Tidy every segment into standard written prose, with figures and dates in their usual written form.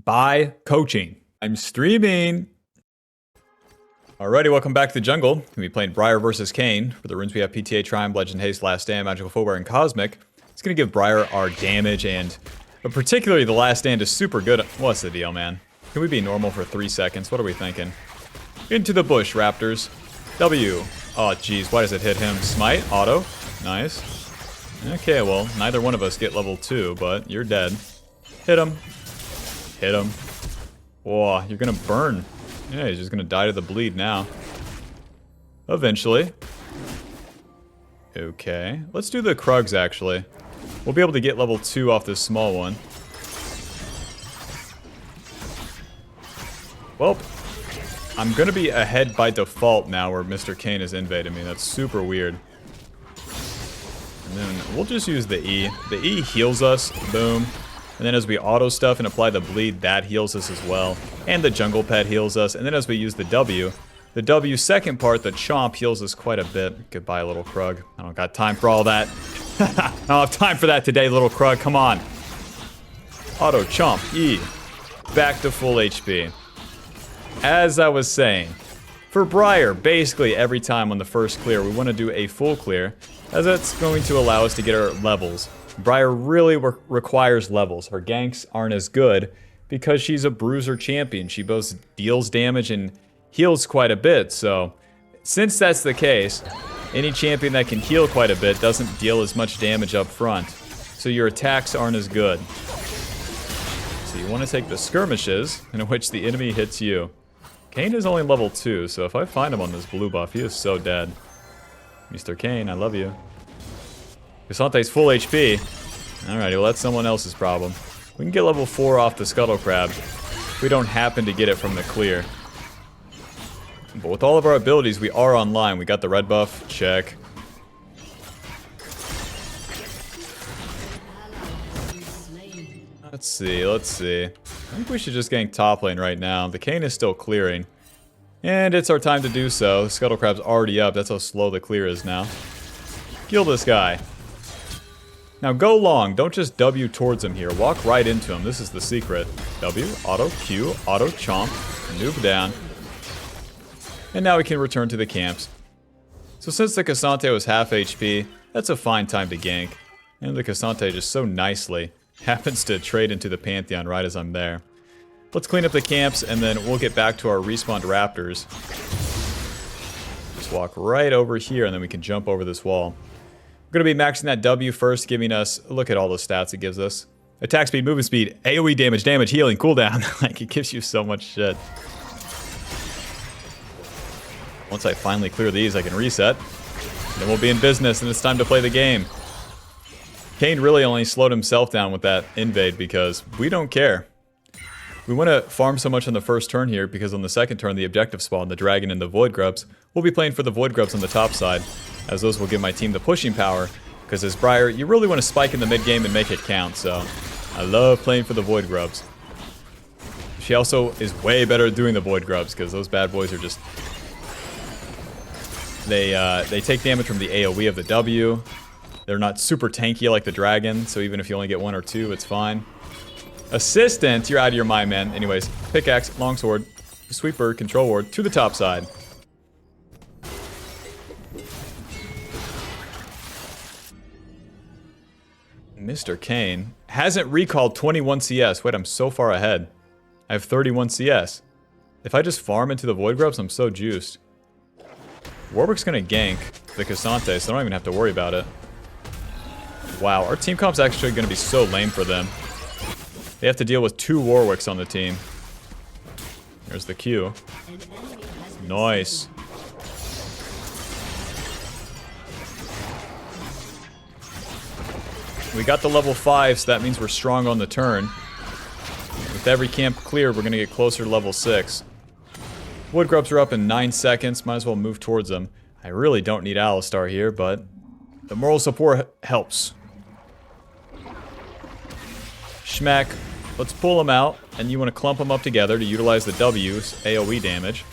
by coaching. I'm streaming. Alrighty, welcome back to the jungle. We'll be playing Briar versus Kane. For the runes we have PTA, Triumph, Legend, Haste, Last Stand, Magical Footwear, and Cosmic. It's gonna give Briar our damage but particularly the Last Stand is super good. What's the deal, man? Can we be normal for 3 seconds? What are we thinking? Into the bush, Raptors. W. Oh, jeez, why does it hit him? Smite, auto, nice. Okay, well, neither one of us get level 2, but you're dead. Hit him. Hit him. Whoa, you're gonna burn. Yeah, he's just gonna die to the bleed now. Eventually. Okay, let's do the Krugs, actually. We'll be able to get level 2 off this small one. Well, I'm gonna be ahead by default now where Mr. Kane has invaded me. That's super weird. And then we'll just use the E. The E heals us. Boom. And then as we auto stuff and apply the bleed, that heals us as well. And the jungle pet heals us. And then as we use the W second part, the chomp, heals us quite a bit. Goodbye, little Krug. I don't got time for all that. I don't have time for that today, little Krug. Come on. Auto chomp. E. Back to full HP. As I was saying, for Briar, basically every time on the first clear, we want to do a full clear, as that's going to allow us to get our levels. Briar really requires levels. Her ganks aren't as good because she's a bruiser champion. She both deals damage and heals quite a bit. So since that's the case, any champion that can heal quite a bit doesn't deal as much damage up front. So your attacks aren't as good. So you want to take the skirmishes in which the enemy hits you. Kane is only level 2, so if I find him on this blue buff, he is so dead. Mr. Kane, I love you. Casante's full HP. Alrighty, well that's someone else's problem. We can get level 4 off the Scuttle Crab if we don't happen to get it from the clear. But with all of our abilities, we are online. We got the red buff, check. Let's see. I think we should just gank top lane right now. The Kane is still clearing. And it's our time to do so. The Scuttle Crab's already up. That's how slow the clear is now. Kill this guy. Now go long. Don't just W towards him here. Walk right into him. This is the secret. W, auto, Q, auto, chomp, noob down. And now we can return to the camps. So since the Cassante was half HP, that's a fine time to gank. And the Cassante just so nicely happens to trade into the Pantheon right as I'm there. Let's clean up the camps and then we'll get back to our respawned Raptors. Just walk right over here and then we can jump over this wall. We're going to be maxing that W first, giving us, look at all the stats it gives us. Attack speed, movement speed, AoE damage, healing, cooldown. Like, it gives you so much shit. Once I finally clear these, I can reset. Then we'll be in business and it's time to play the game. Kane really only slowed himself down with that invade because we don't care. We want to farm so much on the first turn here because on the second turn, the objective spawn, the dragon and the void grubs, we'll be playing for the void grubs on the top side, as those will give my team the pushing power, because as Briar, you really want to spike in the mid game and make it count, so I love playing for the void grubs. She also is way better at doing the void grubs because those bad boys are just... They take damage from the AoE of the W. They're not super tanky like the dragon, so even if you only get 1 or 2, it's fine. Assistant, you're out of your mind, man. Anyways, pickaxe, longsword, sweeper, control ward, to the top side. Mr. Kane hasn't recalled 21 CS. Wait, I'm so far ahead. I have 31 CS. If I just farm into the void grubs, I'm so juiced. Warwick's gonna gank the Cassante, so I don't even have to worry about it. Wow, our team comp's actually going to be so lame for them. They have to deal with 2 Warwicks on the team. There's the Q. Nice. We got the level 5, so that means we're strong on the turn. With every camp clear, we're going to get closer to level 6. Wood grubs are up in 9 seconds. Might as well move towards them. I really don't need Alistar here, but the moral support helps. Schmack. Let's pull them out, and you want to clump them up together to utilize the W's AoE damage.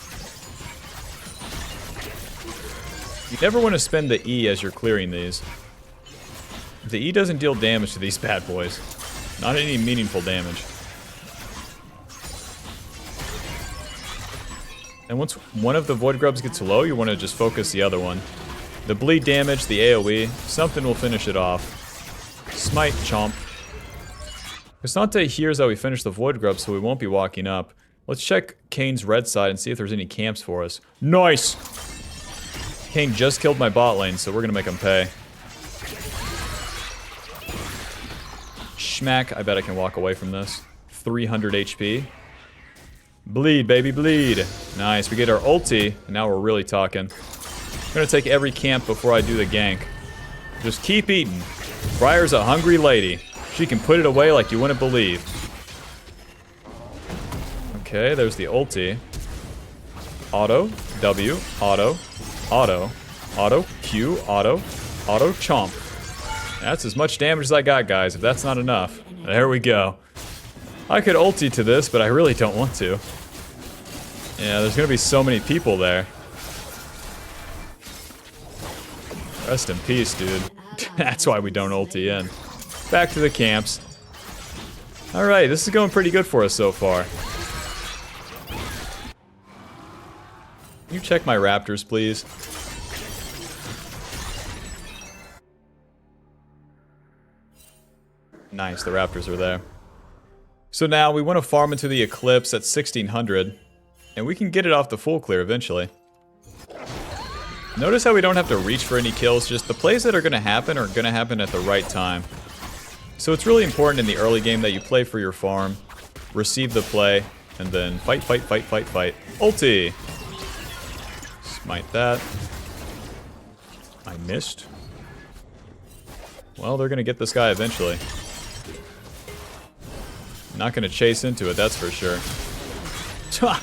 You never want to spend the E as you're clearing these. The E doesn't deal damage to these bad boys. Not any meaningful damage. And once one of the Void Grubs gets low, you want to just focus the other one. The bleed damage, the AoE, something will finish it off. Smite, chomp. Cassante hears that we finished the Void Grub, so we won't be walking up. Let's check Kane's red side and see if there's any camps for us. Nice! Kane just killed my bot lane, so we're gonna make him pay. Schmack, I bet I can walk away from this. 300 HP. Bleed, baby, bleed. Nice, we get our ulti, and now we're really talking. I'm gonna take every camp before I do the gank. Just keep eating. Briar's a hungry lady. She can put it away like you wouldn't believe. Okay, there's the ulti. Auto, W, auto, auto, auto, Q, auto, auto, chomp. That's as much damage as I got, guys, if that's not enough. There we go. I could ulti to this, but I really don't want to. Yeah, there's gonna be so many people there. Rest in peace, dude. That's why we don't ulti in. Back to the camps. Alright, this is going pretty good for us so far. Can you check my raptors, please? Nice, the raptors are there. So now we want to farm into the Eclipse at 1600, and we can get it off the full clear eventually. Notice how we don't have to reach for any kills, just the plays that are going to happen at the right time. So it's really important in the early game that you play for your farm, receive the play, and then fight, fight, fight, fight, fight. Ulti! Smite that. I missed. Well, they're going to get this guy eventually. Not going to chase into it, that's for sure.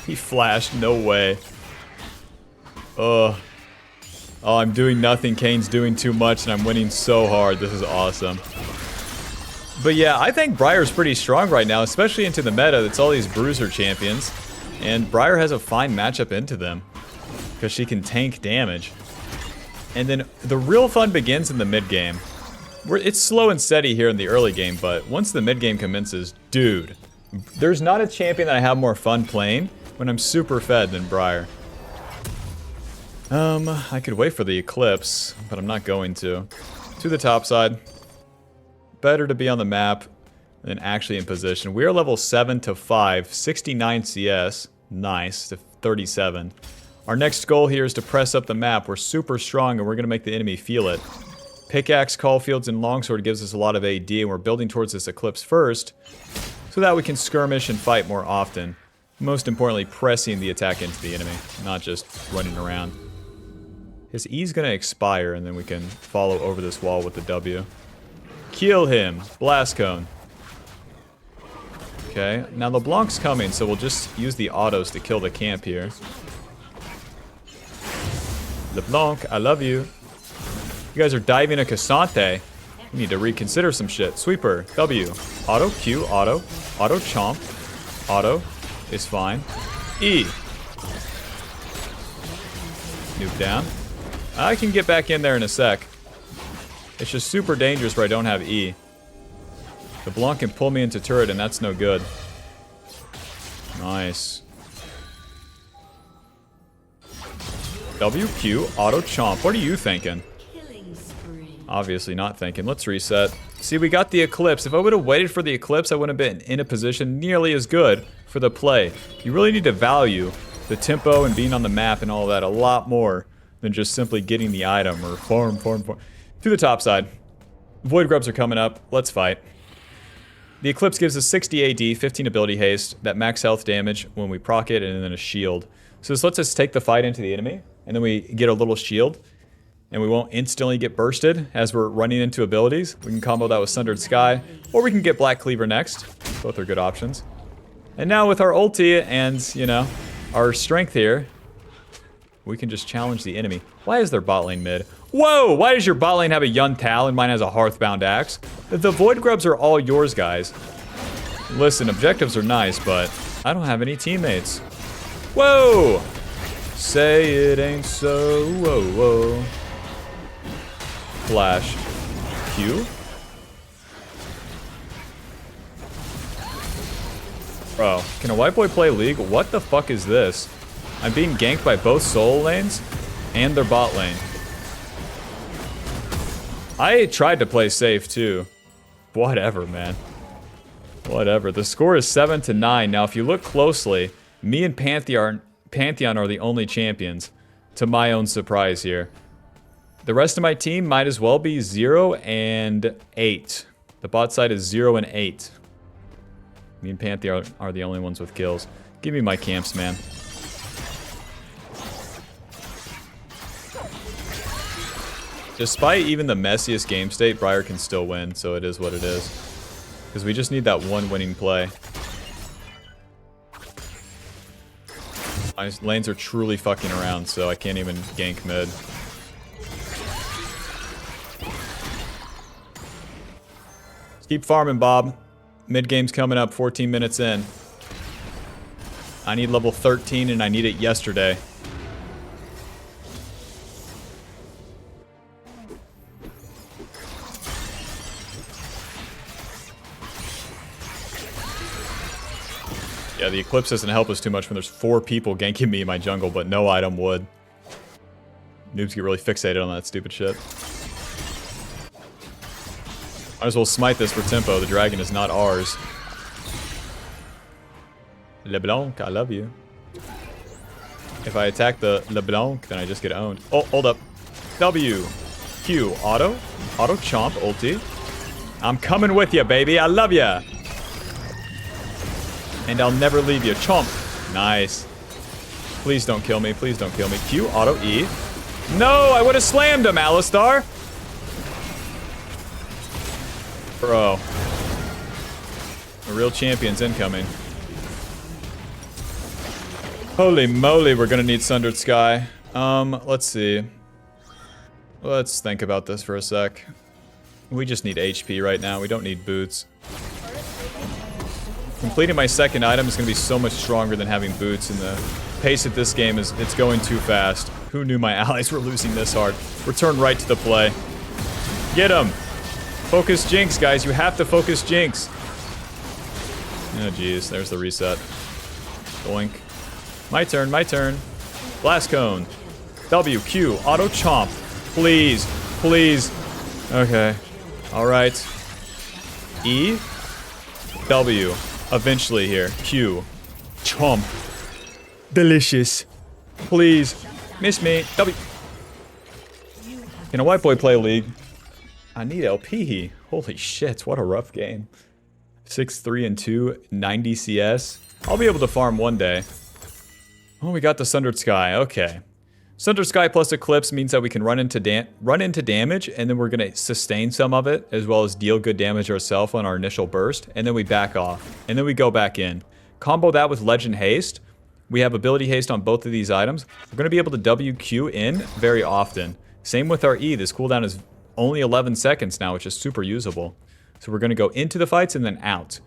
He flashed, no way. Oh, I'm doing nothing, Kane's doing too much, and I'm winning so hard. This is awesome. But yeah, I think Briar's pretty strong right now, especially into the meta. It's all these bruiser champions. And Briar has a fine matchup into them, because she can tank damage. And then the real fun begins in the mid game. It's slow and steady here in the early game, but once the mid game commences, dude, there's not a champion that I have more fun playing when I'm super fed than Briar. I could wait for the Eclipse, but I'm not going to. To the top side. Better to be on the map than actually in position. We are level 7 to 5, 69 CS, nice, to 37. Our next goal here is to press up the map. We're super strong and we're going to make the enemy feel it. Pickaxe, Caulfields, and Longsword gives us a lot of AD, and we're building towards this Eclipse first, so that we can skirmish and fight more often. Most importantly, pressing the attack into the enemy, not just running around. His E's gonna expire, and then we can follow over this wall with the W. Kill him! Blast Cone. Okay, now LeBlanc's coming, so we'll just use the autos to kill the camp here. LeBlanc, I love you. You guys are diving a Cassante. We need to reconsider some shit. Sweeper, W, auto, Q, auto, auto, chomp, auto is fine. E. Nuke down. I can get back in there in a sec. It's just super dangerous where I don't have E. The Blanc can pull me into turret and that's no good. Nice. W, Q, auto, chomp. What are you thinking? Obviously not thinking. Let's reset. See, we got the Eclipse. If I would have waited for the Eclipse, I wouldn't have been in a position nearly as good for the play. You really need to value the tempo and being on the map and all that a lot more than just simply getting the item or farm. To the top side. Void Grubs are coming up. Let's fight. The Eclipse gives us 60 AD, 15 ability haste, that max health damage when we proc it, and then a shield. So this lets us take the fight into the enemy, and then we get a little shield. And we won't instantly get bursted as we're running into abilities. We can combo that with Sundered Sky, or we can get Black Cleaver next. Both are good options. And now with our ulti and, you know, our strength here, we can just challenge the enemy. Why is their bot lane mid? Whoa! Why does your bot lane have a Yun Tal and mine has a Hearthbound Axe? The Void Grubs are all yours, guys. Listen, objectives are nice, but I don't have any teammates. Whoa! Say it ain't so, whoa, whoa. Flash. Q. Bro, can a white boy play League? What the fuck is this? I'm being ganked by both solo lanes and their bot lane. I tried to play safe too. Whatever, man. Whatever. The score is 7-9. Now, if you look closely, me and Pantheon are the only champions, to my own surprise here. The rest of my team might as well be 0 and 8. The bot side is 0 and 8. Me and Pantheon are the only ones with kills. Give me my camps, man. Despite even the messiest game state, Briar can still win, so it is what it is. Because we just need that one winning play. My lanes are truly fucking around, so I can't even gank mid. Let's keep farming, Bob. Mid game's coming up, 14 minutes in. I need level 13 and I need it yesterday. Yeah, the Eclipse doesn't help us too much when there's 4 people ganking me in my jungle, but no item would. Noobs get really fixated on that stupid shit. Might as well smite this for tempo. The dragon is not ours. LeBlanc, I love you. If I attack the LeBlanc, then I just get owned. Oh, hold up. W. Q. Auto. Auto chomp ulti. I'm coming with you, baby. I love ya. And I'll never leave you. Chomp. Nice. Please don't kill me. Please don't kill me. Q. Auto E. No, I would have slammed him, Alistar. Bro. A real champion's incoming. Holy moly, we're gonna need Sundered Sky. Let's see. Let's think about this for a sec. We just need HP right now. We don't need boots. Completing my second item is going to be so much stronger than having boots, and the pace of this game is, it's going too fast. Who knew my allies were losing this hard? Return right to the play. Get him! Focus Jinx, guys. You have to focus Jinx. Oh, jeez. There's the reset. Boink. My turn, my turn. Blast Cone. W, Q, Auto Chomp. Please, please. Okay. Alright. E. W. Eventually here. Q. Chomp. Delicious. Please. Miss me. W. Can a white boy play League? I need LP. Holy shit, what a rough game. 6-3-2, 90 CS. I'll be able to farm one day. Oh, we got the Sundered Sky. Okay. Sundered Sky plus Eclipse means that we can run into damage, and then we're going to sustain some of it, as well as deal good damage ourselves on our initial burst, and then we back off, and then we go back in. Combo that with Legend Haste. We have ability haste on both of these items. We're going to be able to WQ in very often. Same with our E. This cooldown is only 11 seconds now, which is super usable. So we're going to go into the fights and then out.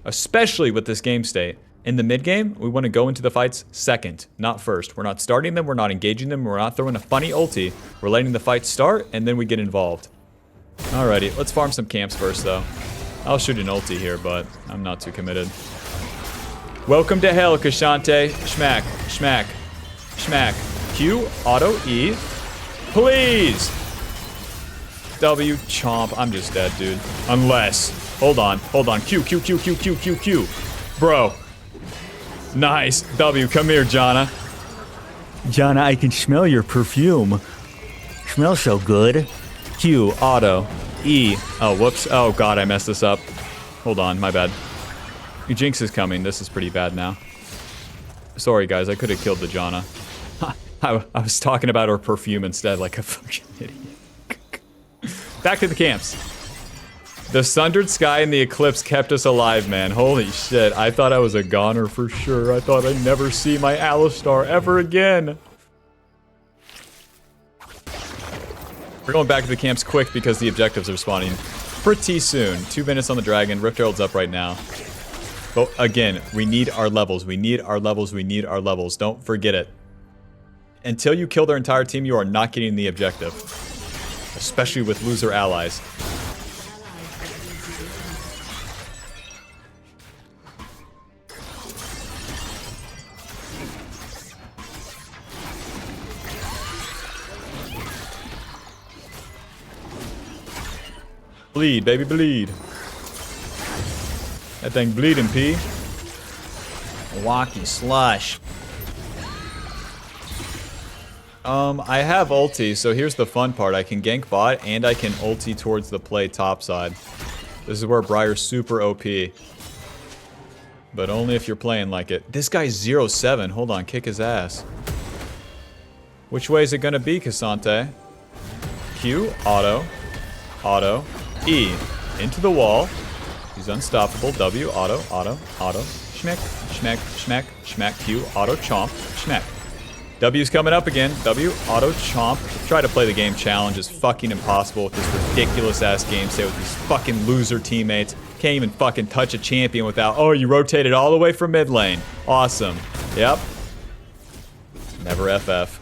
Especially with this game state. In the mid game, we want to go into the fights second, not first. We're not starting them, we're not engaging them, we're not throwing a funny ulti. We're letting the fight start, and then we get involved. Alrighty, let's farm some camps first, though. I'll shoot an ulti here, but I'm not too committed. Welcome to hell, Kashante. Schmack, schmack, schmack. Q, auto, E. Please! W, chomp. I'm just dead, dude. Unless. Hold on, hold on. Q, Q, Q, Q, Q, Q, Q. Bro. Nice. W, come here, Jana. Jana, I can smell your perfume. Smells so good. Q, auto, E. Oh, whoops. Oh, God, I messed this up. Hold on, my bad. Jinx is coming. This is pretty bad now. Sorry, guys. I could have killed the Jana. I was talking about her perfume instead, like a fucking idiot. Back to the camps. The Sundered Sky and the Eclipse kept us alive, man. Holy shit. I thought I was a goner for sure. I thought I'd never see my Alistar ever again. We're going back to the camps quick because the objectives are spawning pretty soon. 2 minutes on the dragon. Rift Herald's up right now. But again, we need our levels. We need our levels. We need our levels. Don't forget it. Until you kill their entire team, you are not getting the objective. Especially with loser allies. Bleed, baby, bleed. That thing bleeding, P. Walkie slush. I have ulti, so here's the fun part. I can gank bot, and I can ulti towards the play top side. This is where Briar's super OP. But only if you're playing like it. This guy's 0-7. Hold on, kick his ass. Which way is it gonna be, Cassante? Q, auto, auto, E, into the wall. He's unstoppable. W, auto, auto, auto. Schmeck, schmeck, schmeck, schmeck. Q, auto, chomp, schmeck. W's coming up again. W, auto, chomp. Try to play the game challenge is fucking impossible with this ridiculous ass game state with these fucking loser teammates. Can't even fucking touch a champion without, oh, you rotated all the way from mid lane. Awesome. Yep. Never FF.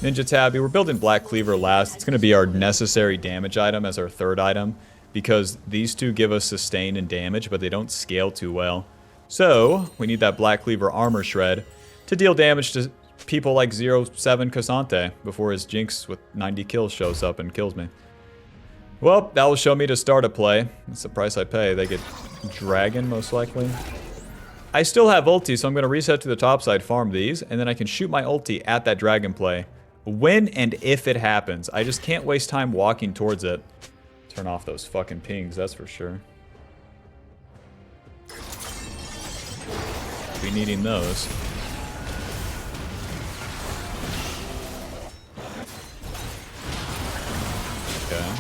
Ninja Tabby, we're building Black Cleaver last. It's going to be our necessary damage item as our third item because these two give us sustain and damage, but they don't scale too well. So, we need that Black Cleaver armor shred to deal damage to people like 0-7 Cassante before his Jinx with 90 kills shows up and kills me. Well, that will show me to start a play. That's the price I pay. They get Dragon, most likely. I still have ulti, so I'm going to reset to the top side, farm these, and then I can shoot my ulti at that Dragon play. When and if it happens. I just can't waste time walking towards it. Turn off those fucking pings, that's for sure. Be needing those. Okay.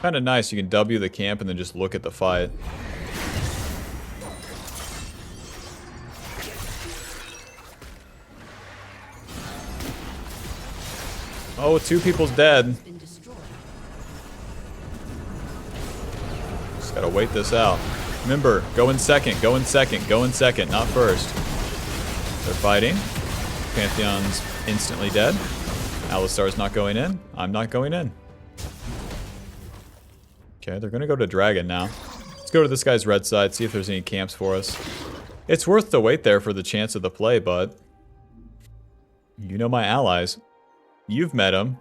Kind of nice, you can W the camp and then just look at the fight. Oh, 2 people's dead. Just gotta wait this out. Remember, go in second, go in second, go in second, not first. They're fighting. Pantheon's instantly dead. Alistar's not going in. I'm not going in. Okay, they're gonna go to Dragon now. Let's go to this guy's red side, see if there's any camps for us. It's worth to wait there for the chance of the play, but you know my allies. You've met them.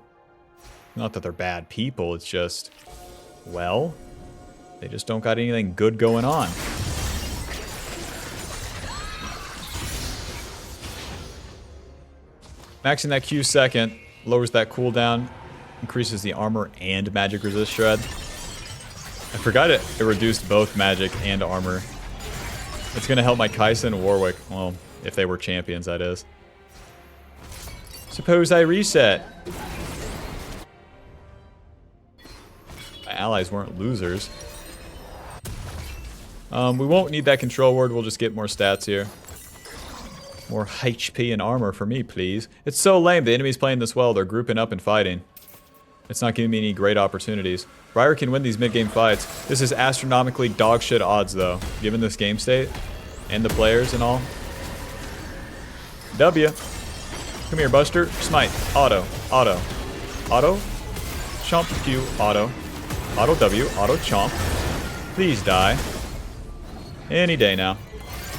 Not that they're bad people, it's just, well, they just don't got anything good going on. Maxing that Q second, lowers that cooldown, increases the armor and magic resist shred. I forgot it reduced both magic and armor. It's gonna help my Kai'Sa and Warwick. Well, if they were champions, that is. Suppose I reset. My allies weren't losers. We won't need that control word. We'll just get more stats here. More HP and armor for me, please. It's so lame. The enemy's playing this well. They're grouping up and fighting. It's not giving me any great opportunities. Briar can win these mid-game fights. This is astronomically dog shit odds, though, given this game state and the players and all. W. Come here, Buster. Smite. Auto. Auto. Auto. Chomp Q. Auto. Auto W. Auto Chomp. Please die. Any day now.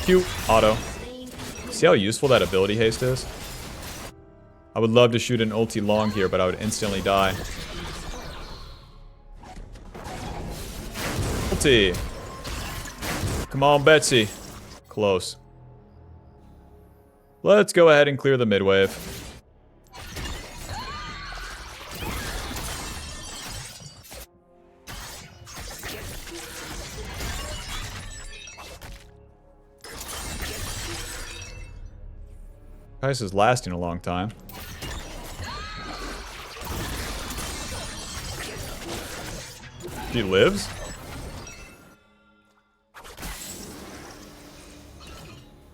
Q. Auto. See how useful that ability haste is? I would love to shoot an ulti long here, but I would instantly die. Ulti. Come on, Betsy. Close. Let's go ahead and clear the mid wave. Kai'Sa is lasting a long time. She lives?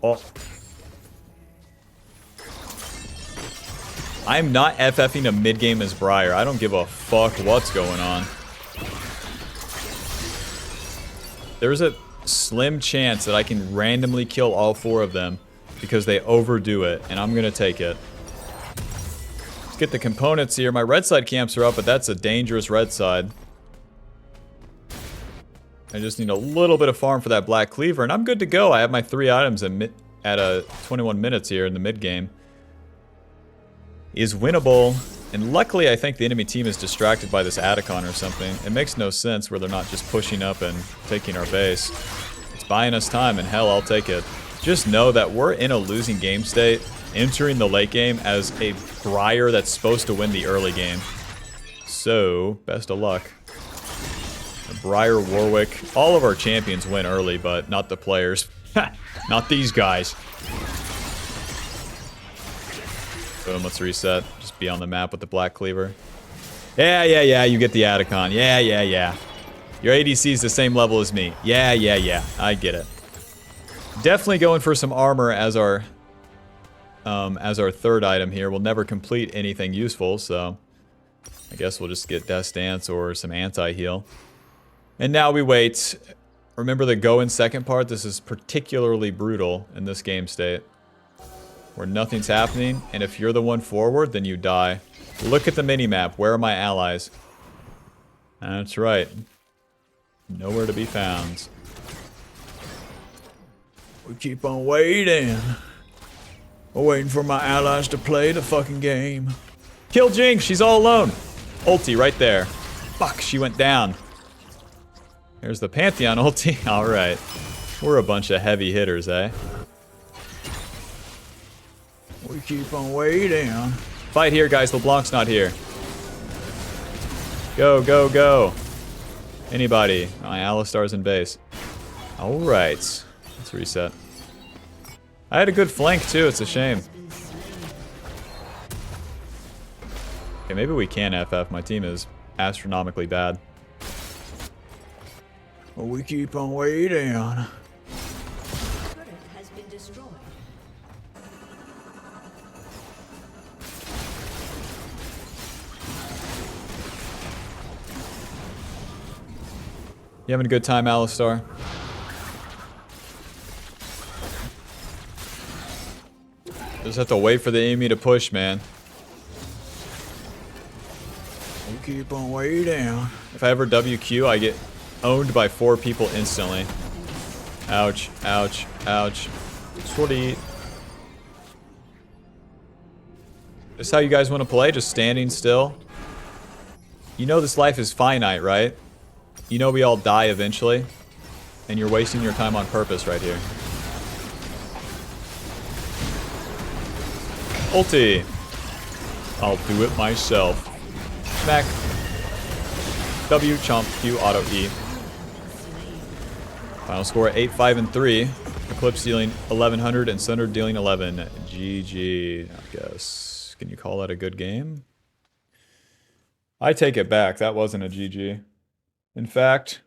Oh. I'm not FFing a mid-game as Briar. I don't give a fuck what's going on. There's a slim chance that I can randomly kill all 4 of them because they overdo it, and I'm gonna take it. Let's get the components here. My red side camps are up, but that's a dangerous red side. I just need a little bit of farm for that Black Cleaver, and I'm good to go. I have my 3 items at 21 minutes here in the mid game. Is winnable, and luckily I think the enemy team is distracted by this Atacon or something. It makes no sense where they're not just pushing up and taking our base. It's buying us time, and hell, I'll take it. Just know that we're in a losing game state, entering the late game as a Briar that's supposed to win the early game. So, best of luck. Briar, Warwick, all of our champions win early, but not the players. Not these guys. Boom, let's reset. Just be on the map with the Black Cleaver. Yeah, you get the Atacon. Yeah. Your ADC is the same level as me. Yeah, I get it. Definitely going for some armor as our 3rd item here. We'll never complete anything useful, so I guess we'll just get Death Dance or some anti-heal. And now we wait. Remember the go in second part? This is particularly brutal in this game state, where nothing's happening, and if you're the one forward, then you die. Look at the mini-map. Where are my allies? That's right. Nowhere to be found. We keep on waiting. We're waiting for my allies to play the fucking game. Kill Jinx, she's all alone. Ulti right there. Fuck, she went down. There's the Pantheon ulti. Alright. We're a bunch of heavy hitters, eh? We keep on waiting. Fight here, guys. LeBlanc's not here. Go. Anybody? My Alistar's in base. Alright. Let's reset. I had a good flank, too. It's a shame. Okay, maybe we can FF. My team is astronomically bad. Well, we keep on waiting. Has been destroyed. You having a good time, Alistar? Just have to wait for the enemy to push, man. We keep on waiting. If I ever WQ, I get owned by 4 people instantly. Ouch. Sorry. This is how you guys want to play? Just standing still? You know this life is finite, right? You know we all die eventually. And you're wasting your time on purpose right here. Ulti. I'll do it myself. Smack. W, chomp, Q, auto, E. Final score 8-5-3. Eclipse dealing 1100 and Sunder dealing 11. GG, I guess. Can you call that a good game? I take it back. That wasn't a GG. In fact,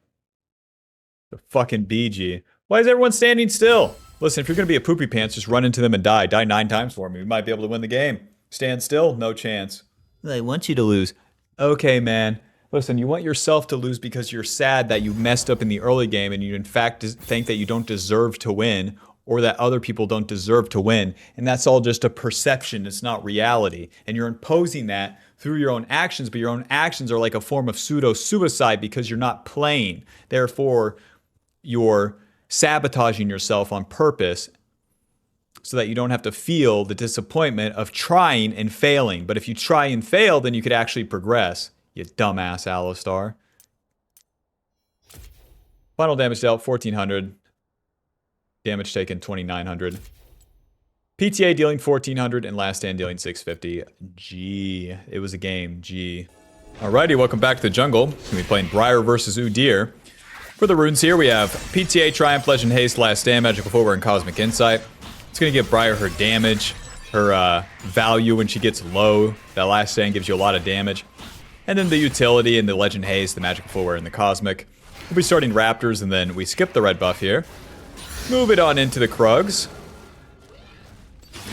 the fucking BG. Why is everyone standing still? Listen, if you're going to be a poopy pants, just run into them and die. Die 9 times for me. We might be able to win the game. Stand still? No chance. I want you to lose. Okay, man. Listen, you want yourself to lose because you're sad that you messed up in the early game and you in fact think that you don't deserve to win or that other people don't deserve to win. And that's all just a perception. It's not reality. And you're imposing that through your own actions, but your own actions are like a form of pseudo-suicide because you're not playing. Therefore, you're sabotaging yourself on purpose so that you don't have to feel the disappointment of trying and failing. But if you try and fail, then you could actually progress. You dumbass Alistar. Final damage dealt, 1400. Damage taken, 2900. PTA dealing 1400 and Last Stand dealing 650. G. It was a game. G. Alrighty, welcome back to the jungle. We're going to be playing Briar versus Udyr. For the runes here, we have PTA, Triumph, Legend, Haste, Last Stand, Magical Footwear, and Cosmic Insight. It's going to give Briar her damage, her value when she gets low. That Last Stand gives you a lot of damage. And then the utility and the Legend Haste, the Magical Footwear, and the Cosmic. We'll be starting Raptors, and then we skip the red buff here. Move it on into the Krugs.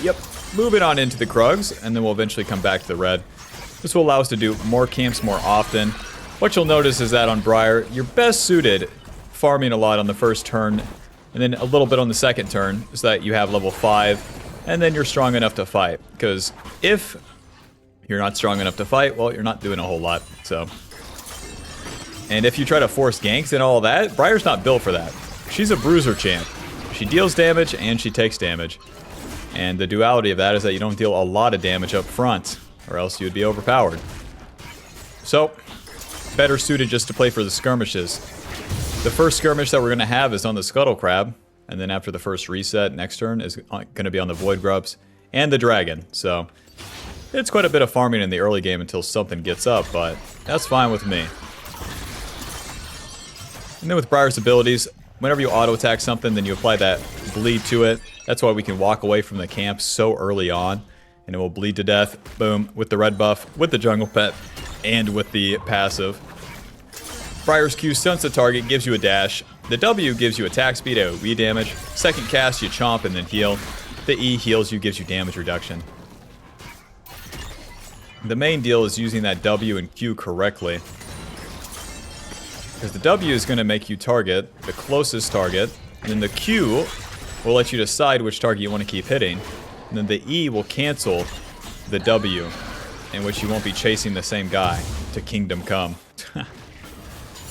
Yep, move it on into the Krugs, and then we'll eventually come back to the red. This will allow us to do more camps more often. What you'll notice is that on Briar, you're best suited farming a lot on the first turn, and then a little bit on the second turn, so that you have level 5, and then you're strong enough to fight. Because if you're not strong enough to fight, well, you're not doing a whole lot, so. And if you try to force ganks and all that, Briar's not built for that. She's a bruiser champ. She deals damage and she takes damage. And the duality of that is that you don't deal a lot of damage up front, or else you would be overpowered. So, better suited just to play for the skirmishes. The first skirmish that we're going to have is on the Scuttle Crab, and then after the first reset, next turn is going to be on the Void Grubs and the Dragon. So, it's quite a bit of farming in the early game until something gets up, but that's fine with me. And then with Briar's abilities, whenever you auto-attack something, then you apply that bleed to it. That's why we can walk away from the camp so early on, and it will bleed to death, boom, with the red buff, with the jungle pet, and with the passive. Briar's Q stunts the target, gives you a dash. The W gives you attack speed, AoE damage. Second cast, you chomp and then heal. The E heals you, gives you damage reduction. The main deal is using that W and Q correctly. Because the W is going to make you target the closest target, and then the Q will let you decide which target you want to keep hitting. And then the E will cancel the W, in which you won't be chasing the same guy to Kingdom Come.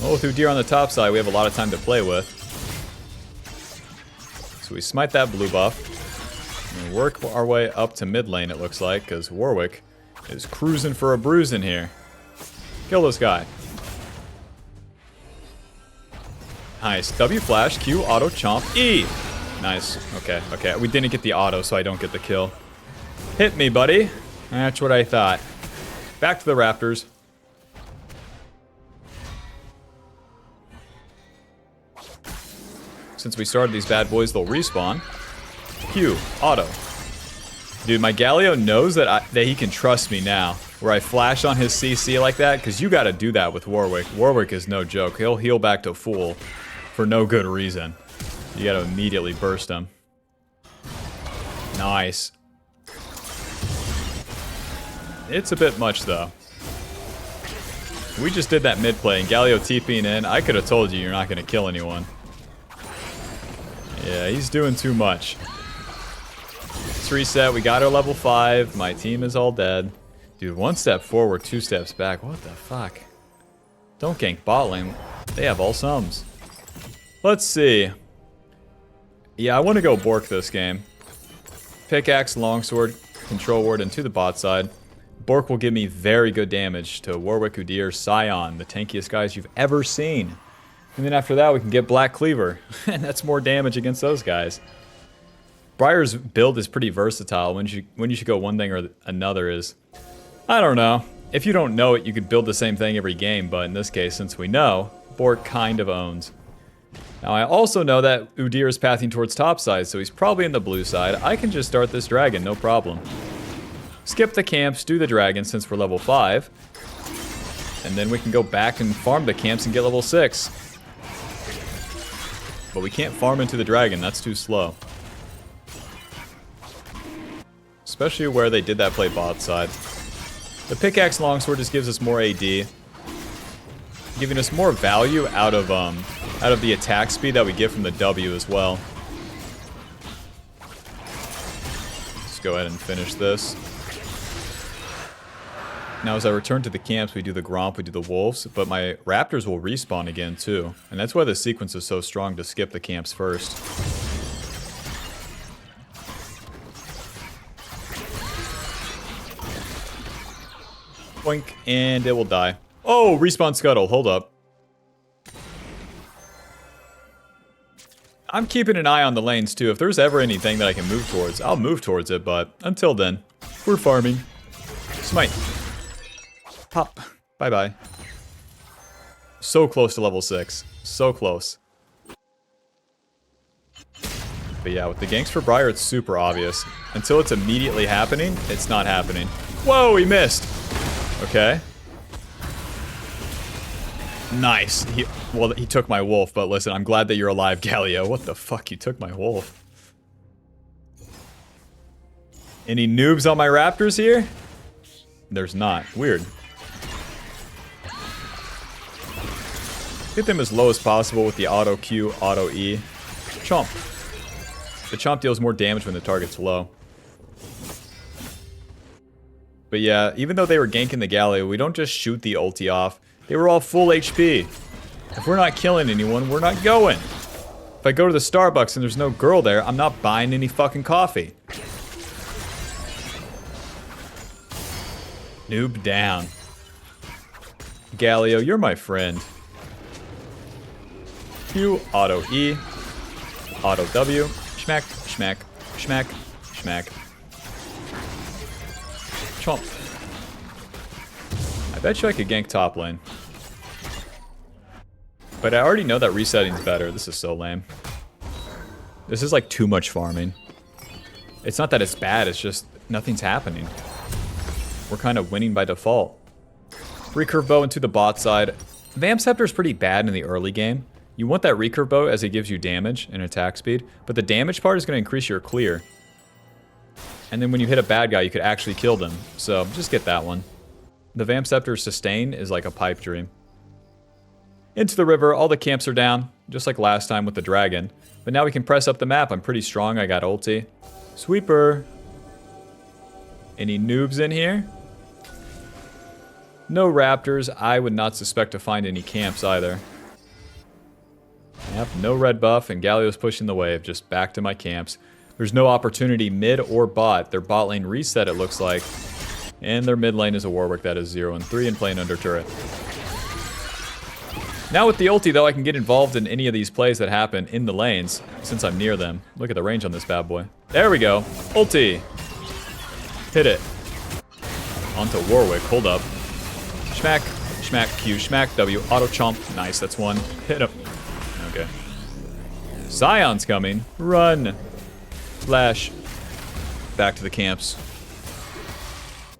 Well, with Udyr on the top side, we have a lot of time to play with. So we smite that blue buff. And work our way up to mid lane, it looks like, because Warwick is cruising for a bruise in here. Kill this guy. Nice. W flash, Q, auto, chomp, E! Nice. Okay, okay. We didn't get the auto, so I don't get the kill. Hit me, buddy. That's what I thought. Back to the Raptors. Since we started these bad boys, they'll respawn. Q, auto. Dude, my Galio knows that he can trust me now. Where I flash on his CC like that, because you gotta do that with Warwick. Warwick is no joke. He'll heal back to full for no good reason. You gotta immediately burst him. Nice. It's a bit much, though. We just did that mid play, and Galio TPing in. I could have told you you're not gonna kill anyone. Yeah, he's doing too much. Let's reset. We got our level 5. My team is all dead. Dude, 1 step forward, 2 steps back. What the fuck? Don't gank bot lane. They have all sums. Let's see. Yeah, I want to go Bork this game. Pickaxe, longsword, control ward, and to the bot side. Bork will give me very good damage to Warwick, Udyr, Scion, the tankiest guys you've ever seen. And then after that, we can get Black Cleaver. And that's more damage against those guys. Briar's build is pretty versatile. When you should go one thing or another is... I don't know. If you don't know it, you could build the same thing every game. But in this case, since we know, Bork kind of owns. Now, I also know that Udyr is pathing towards top side, so he's probably in the blue side. I can just start this dragon, no problem. Skip the camps, do the dragon since we're level 5. And then we can go back and farm the camps and get level 6. But we can't farm into the dragon, that's too slow. Especially where they did that play bot side. The pickaxe longsword just gives us more AD. Giving us more value out of the attack speed that we get from the W as well. Let's go ahead and finish this. Now as I return to the camps, we do the Gromp, we do the Wolves, but my Raptors will respawn again too. And that's why the sequence is so strong to skip the camps first. Boink, and it will die. Oh, respawn Scuttle, hold up. I'm keeping an eye on the lanes too. If there's ever anything that I can move towards, I'll move towards it, but until then, we're farming. Smite. Pop. Bye-bye. So close to level 6. So close. But yeah, with the ganks for Briar, it's super obvious. Until it's immediately happening, it's not happening. Whoa, he missed! Okay. Nice. He took my wolf, but listen, I'm glad that you're alive, Galio. What the fuck? You took my wolf. Any noobs on my Raptors here? There's not. Weird. Get them as low as possible with the auto Q, auto E. Chomp. The chomp deals more damage when the target's low. But yeah, even though they were ganking the Galio, we don't just shoot the ulti off. They were all full HP. If we're not killing anyone, we're not going. If I go to the Starbucks and there's no girl there, I'm not buying any fucking coffee. Noob down. Galio, you're my friend. Q, auto E, auto W, schmack, schmack, schmack, schmack. Chomp. I bet you I could gank top lane. But I already know that resetting's better. This is so lame. This is like too much farming. It's not that it's bad, it's just nothing's happening. We're kind of winning by default. Recurve bow into the bot side. Vamp Scepter's pretty bad in the early game. You want that recurve bow as it gives you damage and attack speed, but the damage part is going to increase your clear. And then when you hit a bad guy, you could actually kill them. So just get that one. The Vamp Scepter sustain is like a pipe dream. Into the river, all the camps are down, just like last time with the dragon. But now we can press up the map. I'm pretty strong, I got ulti. Sweeper. Any noobs in here? No raptors. I would not suspect to find any camps either. Yep, no red buff, and Galio's pushing the wave. Just back to my camps. There's no opportunity mid or bot. Their bot lane reset, it looks like. And their mid lane is a Warwick that is 0 and 3 and playing under turret. Now with the ulti, though, I can get involved in any of these plays that happen in the lanes, since I'm near them. Look at the range on this bad boy. There we go. Ulti. Hit it. Onto Warwick. Hold up. Schmack. Schmack. Q. Schmack. W. Auto chomp. Nice. That's one. Hit him. Okay. Scion's coming. Run. Flash. Back to the camps.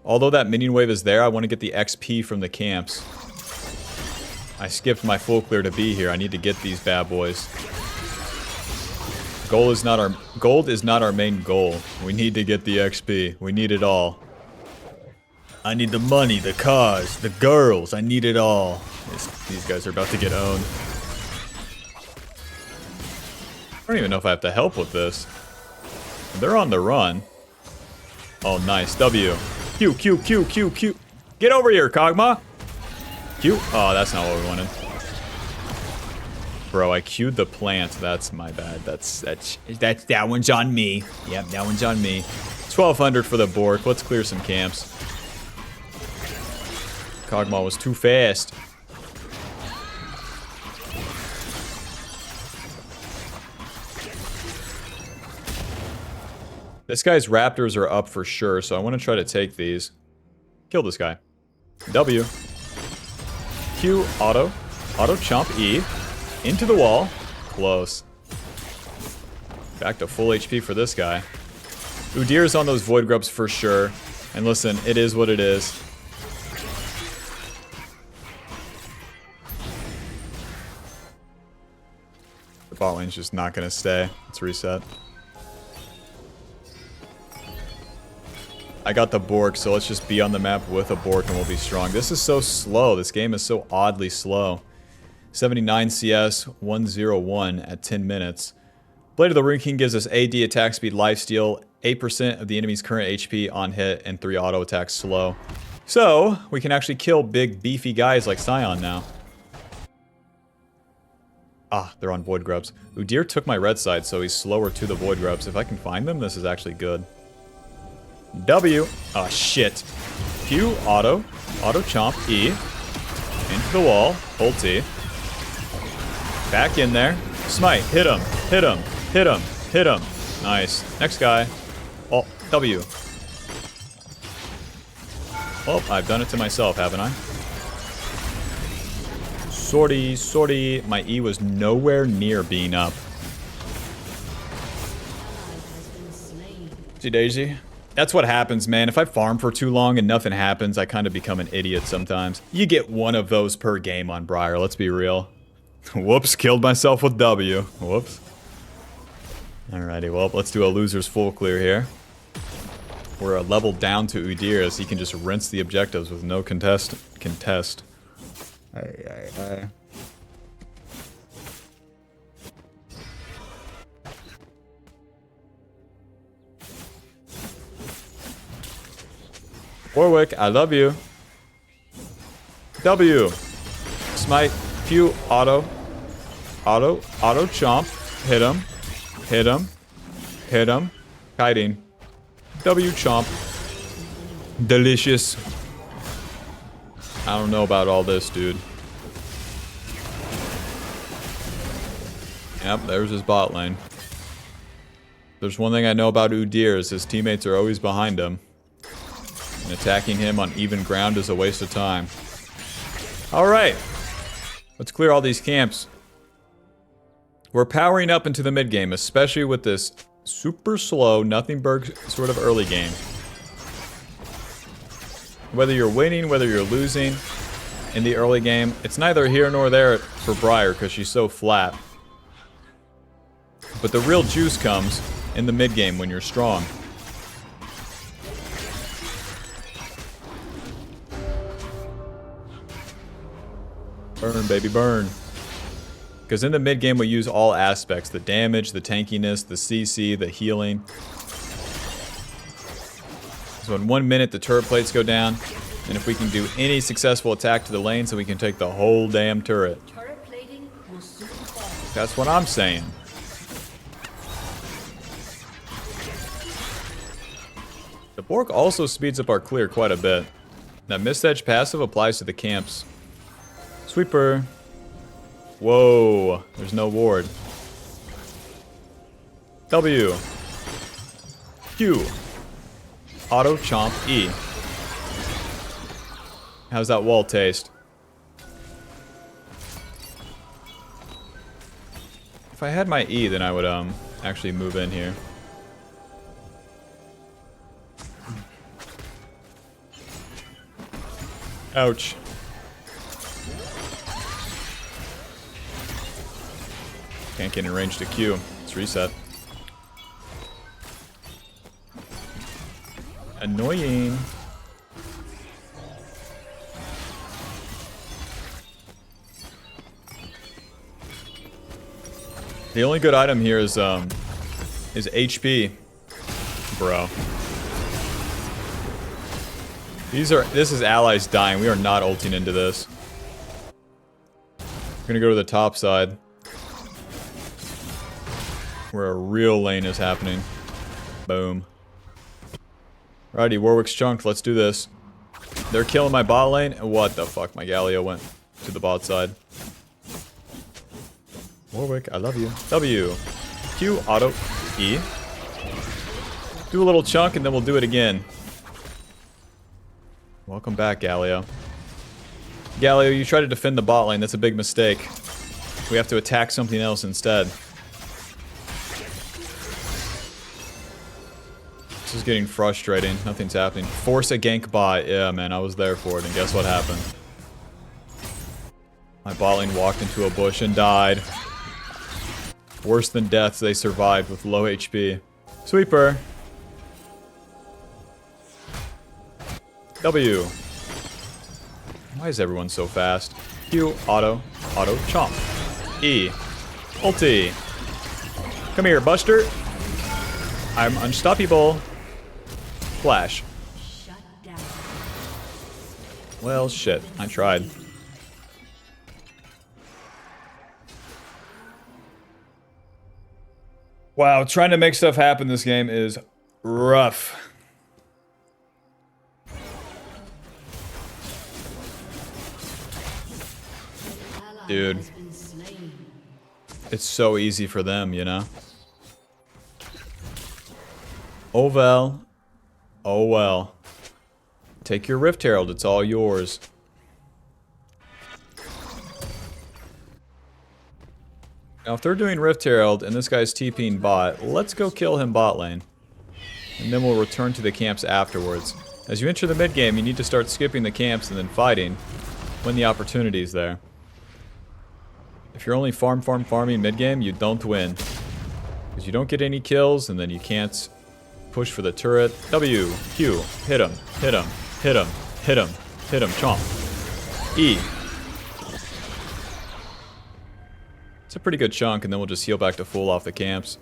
Although that minion wave is there, I want to get the XP from the camps. I skipped my full clear to be here. I need to get these bad boys. Gold is not our main goal. We need to get the XP. We need it all. I need the money, the cars, the girls. I need it all. These guys are about to get owned. I don't even know if I have to help with this. They're on the run. Oh, nice. W. Q, Q, Q, Q, Q. Get over here, Kog'Maw. Q. Oh, that's not what we wanted. Bro, I queued the plant. That's my bad. That one's on me. Yep, that one's on me. 1200 for the Bork. Let's clear some camps. Kog'Maw was too fast. This guy's raptors are up for sure, so I want to try to take these. Kill this guy. W. Q, auto. Auto chomp E. Into the wall. Close. Back to full HP for this guy. Udyr's on those Void Grubs for sure. And listen, it is what it is. The bot lane's just not going to stay. Let's reset. I got the Bork, so let's just be on the map with a Bork and we'll be strong. This is so slow. This game is so oddly slow. 79 CS, 101 at 10 minutes. Blade of the Rune King gives us AD, attack speed, lifesteal, 8% of the enemy's current HP on hit, and 3 auto attacks slow. So, we can actually kill big, beefy guys like Scion now. Ah, they're on Void Grubs. Udyr took my red side, so he's slower to the Void Grubs. If I can find them, this is actually good. W. Oh, shit. Q, auto. Auto chomp, E. Into the wall. Ulti. Back in there. Smite. Hit him. Hit him. Hit him. Hit him. Nice. Next guy. Oh, W. Oh, I've done it to myself, haven't I? Sortie, sortie. My E was nowhere near being up. Oopsie daisy. That's what happens, man. If I farm for too long and nothing happens, I kind of become an idiot sometimes. You get one of those per game on Briar, let's be real. Whoops, killed myself with W. Whoops. Alrighty, well, let's do a loser's full clear here. We're a level down to Udyr as he can just rinse the objectives with no contest. Aye. Warwick, I love you. W. smite. Q, auto, chomp. Hit him, hit him, hit him. Kiting. W, chomp. Delicious. I don't know about all this, dude. Yep, there's his bot lane. There's one thing I know about Udyr is his teammates are always behind him. And attacking him on even ground is a waste of time. Alright. Let's clear all these camps. We're powering up into the mid game, especially with this super slow, nothing-burg sort of early game. Whether you're winning, whether you're losing in the early game, it's neither here nor there for Briar because she's so flat. But the real juice comes in the mid game when you're strong. Burn, baby, burn. Because in the mid game we use all aspects. The damage, the tankiness, the CC, the healing. So in 1 minute the turret plates go down. And if we can do any successful attack to the lane so we can take the whole damn turret. That's what I'm saying. The Bork also speeds up our clear quite a bit. That Mist Edge passive applies to the camps. Sweeper. Whoa, there's no ward. W. Q. Auto chomp E. How's that wall taste? If I had my E, then I would actually move in here. Ouch. Can't get in range to Q. Let's reset. Annoying. The only good item here is HP. Bro. This is allies dying. We are not ulting into this. We're gonna go to the top side. Where a real lane is happening. Boom. Righty, Warwick's chunked. Let's do this. They're killing my bot lane. What the fuck? My Galio went to the bot side. Warwick, I love you. W. Q, auto, E. Do a little chunk and then we'll do it again. Welcome back, Galio. Galio, you try to defend the bot lane. That's a big mistake. We have to attack something else instead. This is getting frustrating. Nothing's happening. Force a gank bot. Yeah, man, I was there for it, and guess what happened? My bot lane walked into a bush and died. Worse than death, they survived with low HP. Sweeper. W. Why is everyone so fast? Q, auto, chomp. E. Ulti. Come here, Buster. I'm unstoppable. Flash. Well, shit. I tried. Wow, trying to make stuff happen this game is rough. Dude. It's so easy for them, you know? Oh well. Oh well. Take your Rift Herald, it's all yours. Now if they're doing Rift Herald and this guy's TPing bot, let's go kill him bot lane. And then we'll return to the camps afterwards. As you enter the mid game, you need to start skipping the camps and then fighting when the opportunity is there. If you're only farming mid game, you don't win. Because you don't get any kills and then you can't push for the turret. W, Q, hit him, hit him, hit him, hit him, hit him, chomp. E. It's a pretty good chunk, and then we'll just heal back to full off the camps.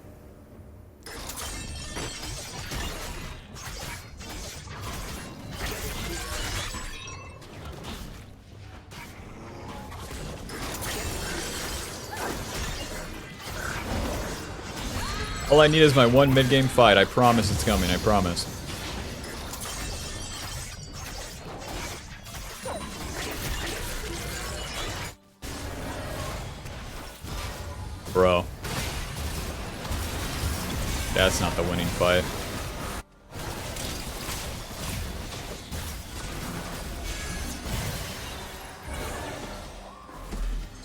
All I need is my one mid-game fight. I promise it's coming. I promise. Bro. That's not the winning fight.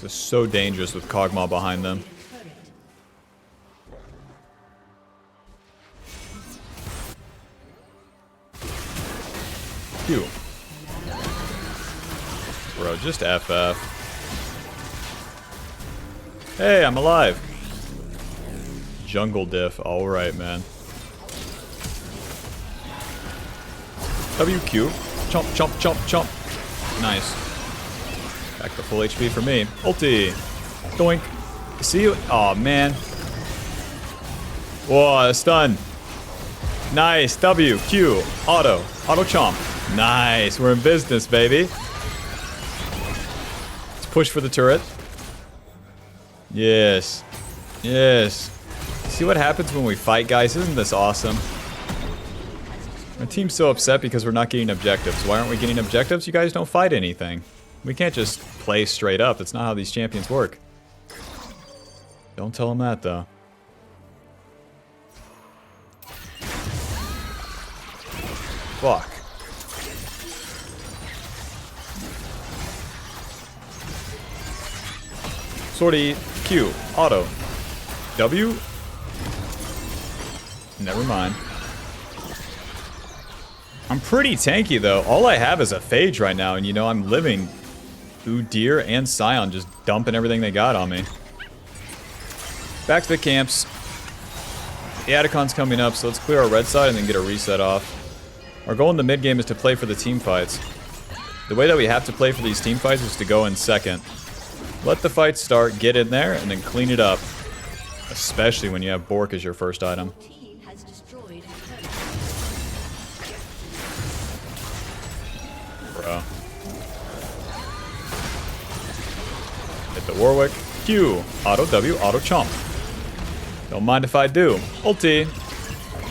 This is so dangerous with Kog'Maw behind them. Q. Bro, just FF. Hey, I'm alive. Jungle diff. Alright, man. WQ. Chomp, chomp, chomp, chomp. Nice. Back to full HP for me. Ulti. Doink. See you. Oh man. Whoa, stun. Nice. W. Q. Auto. Auto chomp. Nice. We're in business, baby. Let's push for the turret. Yes. Yes. See what happens when we fight, guys? Isn't this awesome? My team's so upset because we're not getting objectives. Why aren't we getting objectives? You guys don't fight anything. We can't just play straight up. That's not how these champions work. Don't tell them that, though. Fuck. Sortie. Q. Auto. W. Never mind. I'm pretty tanky, though. All I have is a Phage right now, and you know, I'm living Udyr and Sion just dumping everything they got on me. Back to the camps. The Atacon's coming up, so let's clear our red side and then get a reset off. Our goal in the mid game is to play for the team fights. The way that we have to play for these team fights is to go in second. Let the fight start, get in there, and then clean it up. Especially when you have Bork as your first item. Bro. Hit the Warwick. Q. Auto W. Auto chomp. Don't mind if I do. Ulti.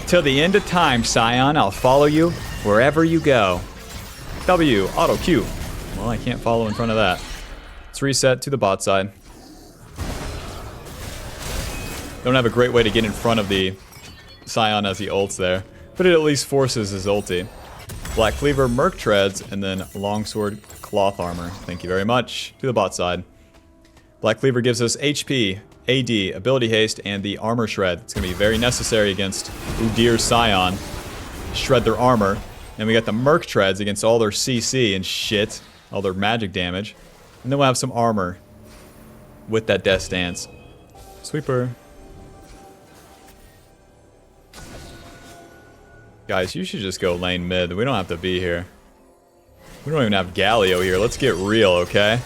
Till the end of time, Sion. I'll follow you wherever you go. W. Auto Q. Well, I can't follow in front of that. Let's reset to the bot side. Don't have a great way to get in front of the Sion as he ults there, but it at least forces his ulti. Black Cleaver, Merc Treads, and then Longsword, Cloth Armor. Thank you very much. To the bot side. Black Cleaver gives us HP, AD, Ability Haste, and the Armor Shred. It's going to be very necessary against Udyr's Sion. Shred their armor. And we got the Merc Treads against all their CC and shit. All their magic damage. And then we'll have some armor with that Death Stance. Sweeper. Guys, you should just go lane mid. We don't have to be here. We don't even have Galio here. Let's get real, okay?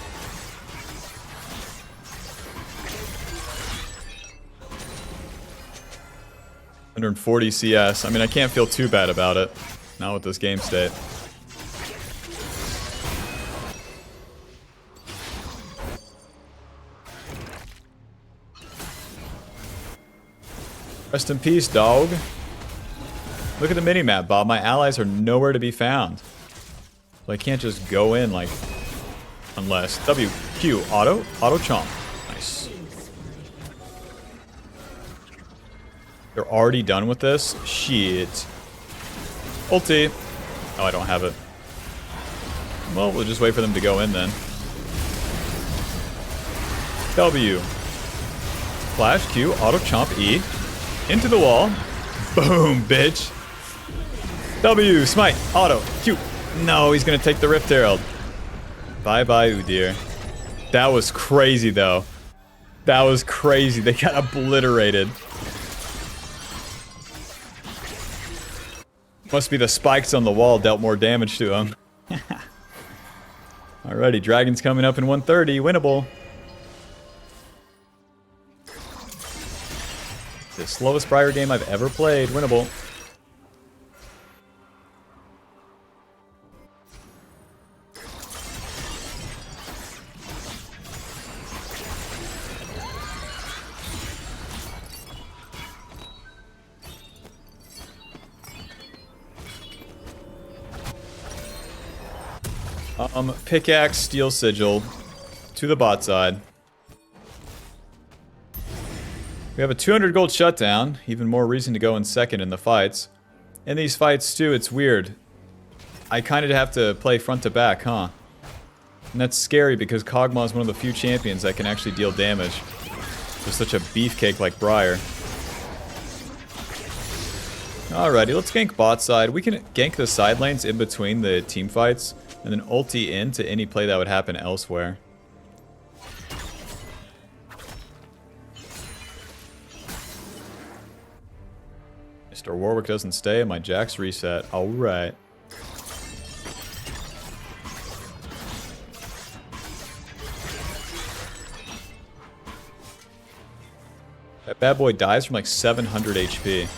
$140 CS. I mean, I can't feel too bad about it. Not with this game state. Rest in peace, dog. Look at the minimap, Bob. My allies are nowhere to be found. So I can't just go in, like... Unless... WQ. Auto? Auto chomp. Nice. They're already done with this? Shit. Ulti. Oh, I don't have it. Well, we'll just wait for them to go in then. W. Flash, Q, auto chomp, E. Into the wall. Boom, bitch. W, smite, auto, Q. No, he's gonna take the Rift Herald. Bye-bye, Udyr. That was crazy, though. That was crazy. They got obliterated. Must be the spikes on the wall dealt more damage to him. Alrighty, Dragon's coming up in 130. Winnable. The slowest Briar game I've ever played. Winnable. Pickaxe, Steel Sigil to the bot side. We have a 200 gold shutdown, even more reason to go in second in the fights. In these fights too, it's weird. I kind of have to play front to back, huh? And that's scary because Kog'Maw is one of the few champions that can actually deal damage to such a beefcake like Briar. Alrighty, let's gank bot side. We can gank the side lanes in between the team fights and then ulti into any play that would happen elsewhere. Mr. Warwick doesn't stay, and my Jax reset. Alright. That bad boy dies from like 700 HP.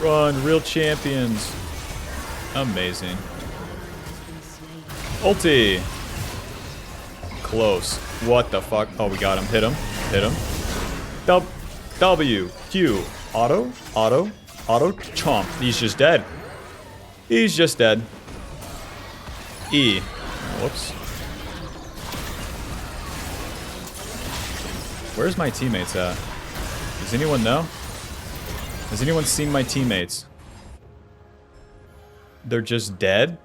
Run, real champions. Amazing. Ulti. Close. What the fuck? Oh, we got him. Hit him. Hit him. W. Q. Auto. Auto. Auto. Chomp. He's just dead. He's just dead. E. Whoops. Where's my teammates at? Does anyone know? Has anyone seen my teammates? They're just dead?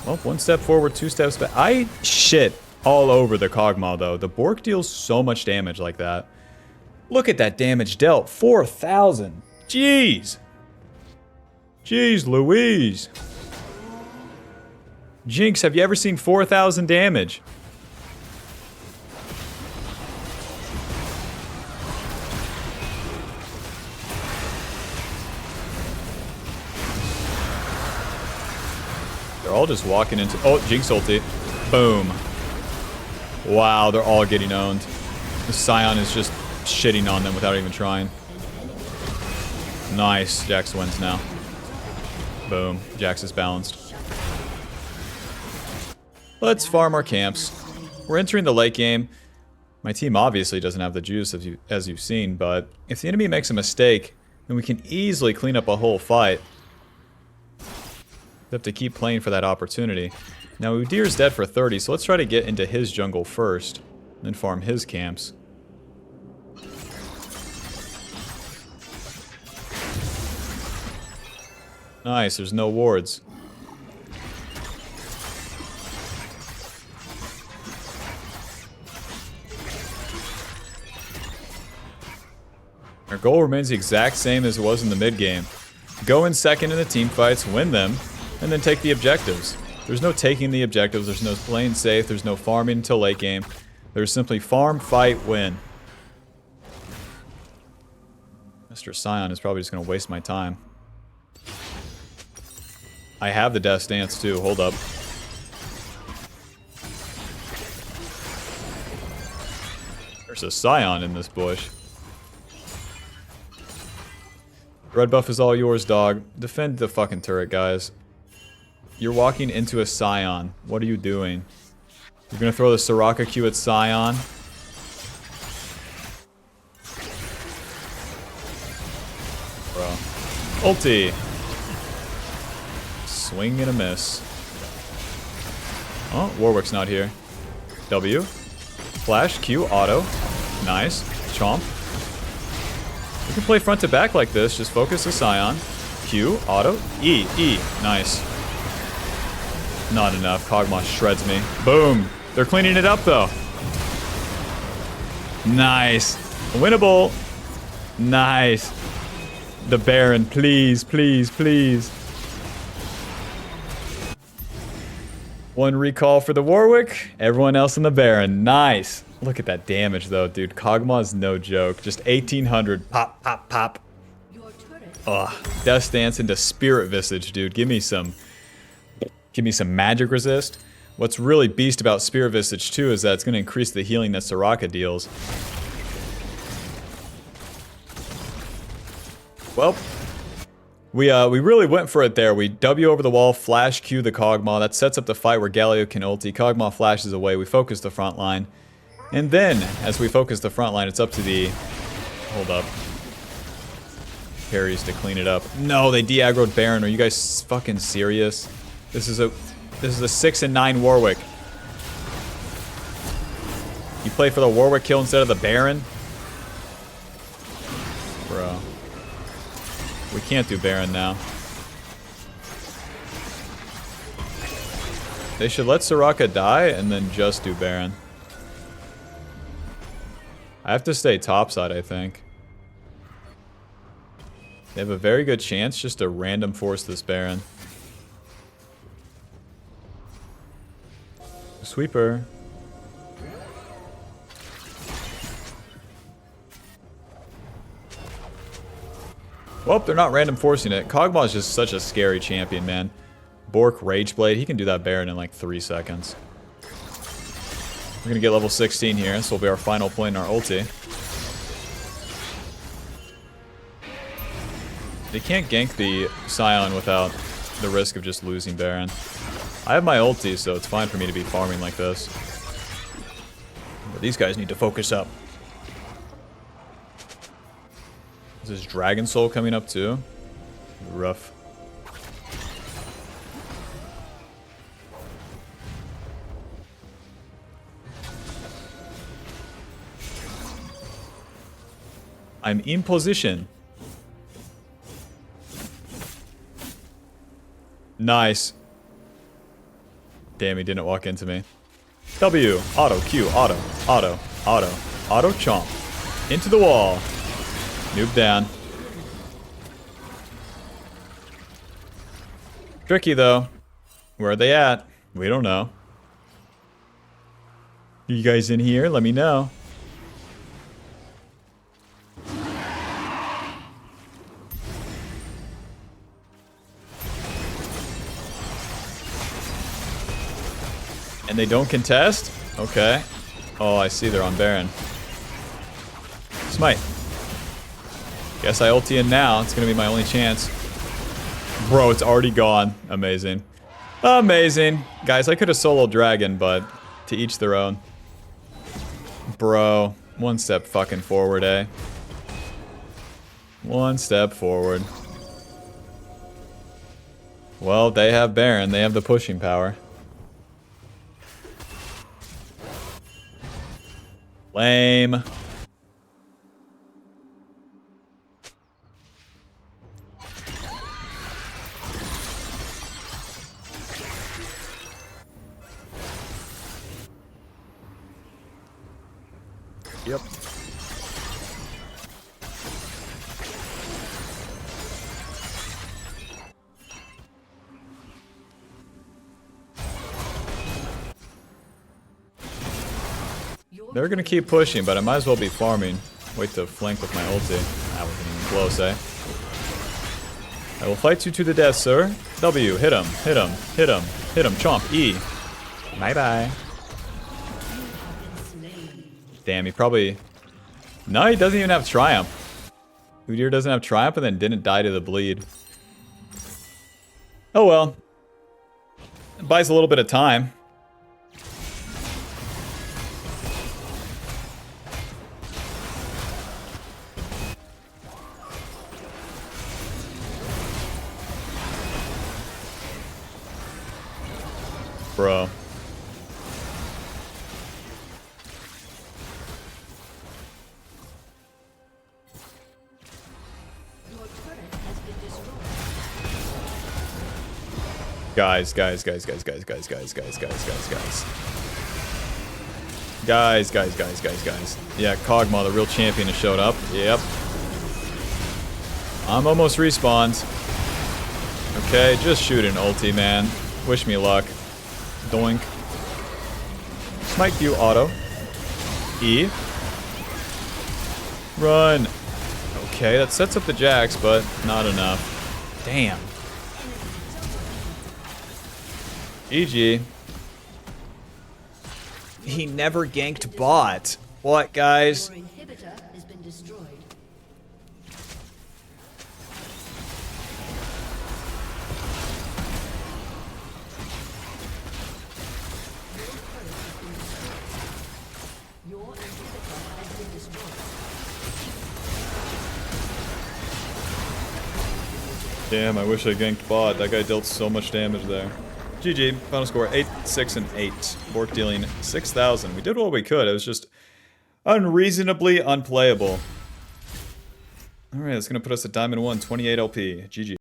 Well, one step forward, two steps back. I shit all over the Kog'Maw, though. The Bork deals so much damage like that. Look at that damage dealt. 4,000. Jeez. Jeez Louise. Jinx, have you ever seen 4,000 damage? They're all just walking into... Oh, Jinx ulti. Boom. Wow, they're all getting owned. The Scion is just shitting on them without even trying. Nice. Jax wins now. Boom. Jax is balanced. Let's farm our camps. We're entering the late game. My team obviously doesn't have the juice, as you've seen, but if the enemy makes a mistake, then we can easily clean up a whole fight. We have to keep playing for that opportunity. Now, Udyr's dead for 30, so let's try to get into his jungle first, then farm his camps. Nice, there's no wards. Our goal remains the exact same as it was in the mid-game. Go in second in the team fights, win them, and then take the objectives. There's no taking the objectives, there's no playing safe, there's no farming until late game. There's simply farm, fight, win. Mr. Scion is probably just going to waste my time. I have the Death Stance too, hold up. There's a Scion in this bush. Red buff is all yours, dog. Defend the fucking turret, guys. You're walking into a Scion. What are you doing? You're gonna throw the Soraka Q at Scion? Bro. Ulti! Swing and a miss. Oh, Warwick's not here. W. Flash, Q, auto. Nice. Chomp. We can play front to back like this. Just focus the Scion. Q, auto, E, E. Nice. Not enough. Kog'Maw shreds me. Boom. They're cleaning it up, though. Nice. Winnable. Nice. The Baron, please, please, please. One recall for the Warwick. Everyone else in the Baron. Nice. Look at that damage, though, dude. Kog'Maw is no joke. Just 1,800. Pop, pop, pop. Ugh. Death Stance into Spirit Visage, dude. Give me some magic resist. What's really beast about Spirit Visage, too, is that it's going to increase the healing that Soraka deals. Well, we really went for it there. We W over the wall, flash Q the Kog'Maw. That sets up the fight where Galio can ulti. Kog'Maw flashes away. We focus the front line. And then, as we focus the front line, it's up to the... Hold up. Carries to clean it up. No, they de-aggroed Baron. Are you guys fucking serious? This is a 6 and 9 Warwick. You play for the Warwick kill instead of the Baron? Bro. We can't do Baron now. They should let Soraka die and then just do Baron. I have to stay topside, I think. They have a very good chance just to random force this Baron. Sweeper. Well, they're not random forcing it. Kog'Maw is just such a scary champion, man. Bork Rageblade, he can do that Baron in like 3 seconds. We're gonna get level 16 here. This will be our final point in our ulti. They can't gank the Scion without the risk of just losing Baron. I have my ulti, so it's fine for me to be farming like this. But these guys need to focus up. Is this Dragon Soul coming up too? Rough. I'm in position. Nice. Damn, he didn't walk into me. W, auto, Q, auto, auto, auto, auto chomp. Into the wall. Noob down. Tricky though. Where are they at? We don't know. You guys in here? Let me know. And they don't contest? Okay. Oh, I see they're on Baron. Smite. Guess I ulti in now. It's gonna be my only chance. Bro, it's already gone. Amazing. Amazing. Guys, I could have soloed Dragon, but to each their own. Bro, one step fucking forward, eh? One step forward. Well, they have Baron. They have the pushing power. Lame. Yep. They're gonna keep pushing, but I might as well be farming. Wait to flank with my ulti. That wasn't even close, eh? I will fight you to the death, sir. W, hit him, hit him, hit him, hit him, chomp, E. Bye-bye. Damn, he probably... No, he doesn't even have Triumph. Udyr doesn't have Triumph and then didn't die to the bleed. Oh well. It buys a little bit of time. Bro. Guys. Guys. Guys. Yeah, Kog'Maw, the real champion, has showed up. Yep. I'm almost respawned. Okay, just shoot an ulti, man. Wish me luck. Doink. Smite Q auto. E. Run. Okay, that sets up the Jax, but not enough. Damn. GG. He never ganked bot. What, guys? Your Damn, I wish I ganked bot. That guy dealt so much damage there. GG. Final score 8, 6, and 8. Bork dealing 6,000. We did what we could. It was just unreasonably unplayable. Alright, that's going to put us at Diamond 1, 28 LP. GG.